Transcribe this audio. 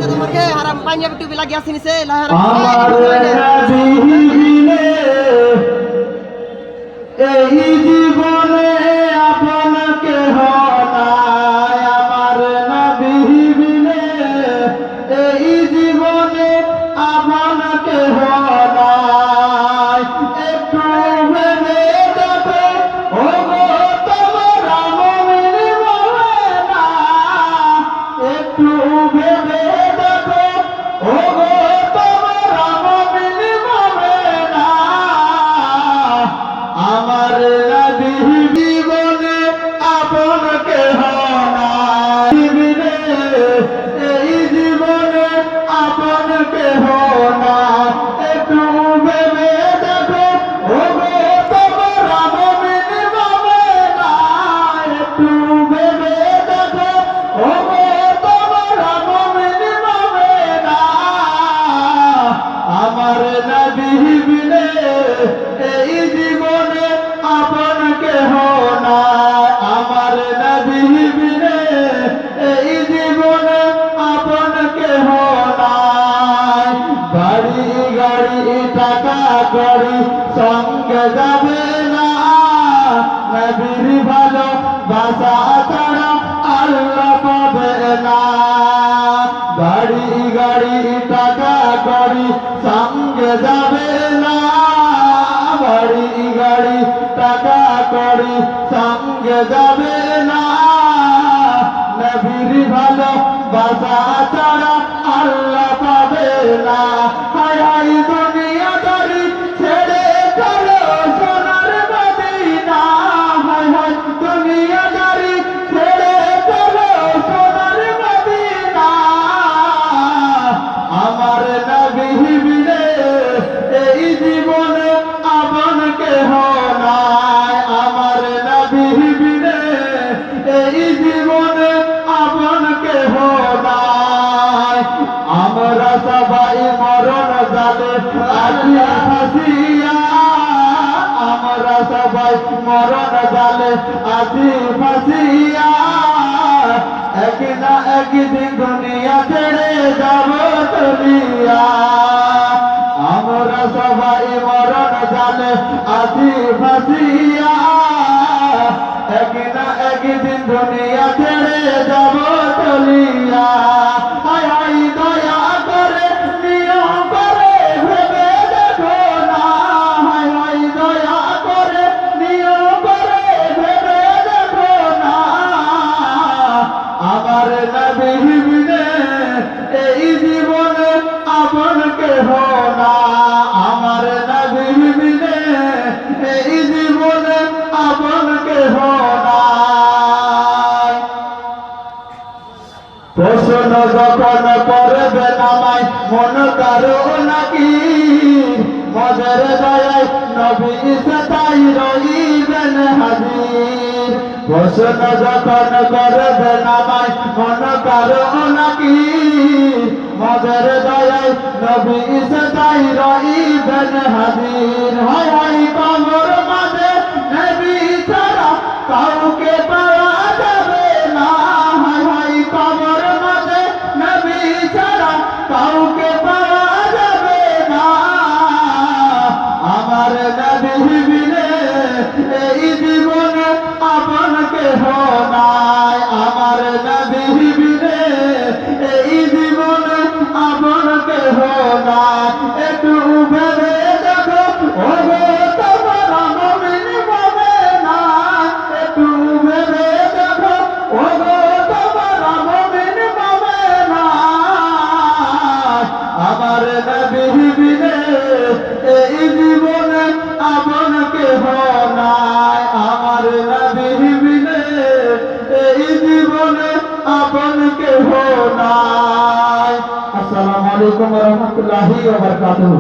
তোমাকে হারাম পাঞ্জাবি টুপি লাগিয়ে আসিনিছে আমার নবীনে এই জীবনে আপনাকে হনায় আমার নবীনে এই জীবনে আপনাকে হনায় একটু ভেবে দেখো ও গো তোমার মুমিন মোমেনা একটু ভেবে দেখো ও গো তোমার মুমিন মোমেনা আমার নবী জীবনে আপনাকে হনায় এই জীবনে আপনাকে হনায় একটু ভেবে দেখো ও গো তোমার মুমিন মোমেনা একটু ভেবে দেখো ও গো তোমার মুমিন মোমেনা আমার নবী বিনে এই জীবনে আপনাকে হনায় আমার নবী বিনে এই জীবনে আপনাকে হনায় বাড়ি গাড়ি টাকা করি সঙ্গে যাবে না নবীর ভালো বাসা ছাড়া আল্লাহ পাবে না বাড়ি গাড়ি টাকা করি সঙ্গে যাবে না বাড়ি গাড়ি টাকা করি সঙ্গে যাবে না নবীর ভালো বাসা ছাড়া আল্লাহ পাবে না হায় হায় দুনিয়াদারি ছেড়ে চলো সোনার মদিনা হায় হায় দুনিয়াদারি ছেড়ে চলো সোনার মদিনা আমার নবী বিনে এই জীবনে আপনাকে হনায় আমার নবী বিনে এই জীবনে আপনাকে হনায় আমরা সবাই মরণ জালে আছি ফাঁসিয়া আমরা সবাই মরণ জালে আছি ফাঁসিয়া এক না একদিন দুনিয়া ছেড়ে যাব চলিয়া আমরা সবাই মরণ জালে আছি ফাঁসিয়া এক না একদিন দুনিয়া ছেড়ে যাব চলিয়া হায় হায় দয়া করে নিয়ম করে ভেবে দেখো না হায় হায় দয়া করে নিয়ম করে ভেবে দেখো না আমার নবী বিনে এই জীবনে আপনাকে হনা আমার নবী বিনে এই জীবনে আপনাকে হনায় প্রশ্ন যখন করবে নামায় মন কারো নাকি মদের দয়ায় নবী তাই রইবেন হাজির প্রশ্ন যখন করবে নামায় মন কারো নাকি মদের দয়ায় নবী তাই রইবেন হাজির হায় হায় কবর মাঝে নবী ছাড়া কাউকে পাওয়া যাবে না হায় হায় কবর মাঝে নবী ছাড়া কাউকে পাওয়া যাবে না আমার নবী বিনে এই জীবনে আপনাকে হনায় আমার নবী বিনে এই জীবনে আপনাকে হনায় একটু ভেবে দেখো ও গো তোমার মুমিন মোমেনা একটু ভেবে দেখো ও গো তোমার মুমিন মোমেনা আমার নবী বিনে এই জীবনে আপনাকে হনায় আমার নবী বিনে এই জীবনে আপনাকে হনায় আসসালামু আলাইকুম ওয়া রাহমাতুল্লাহি ওয়া বারাকাতুহু।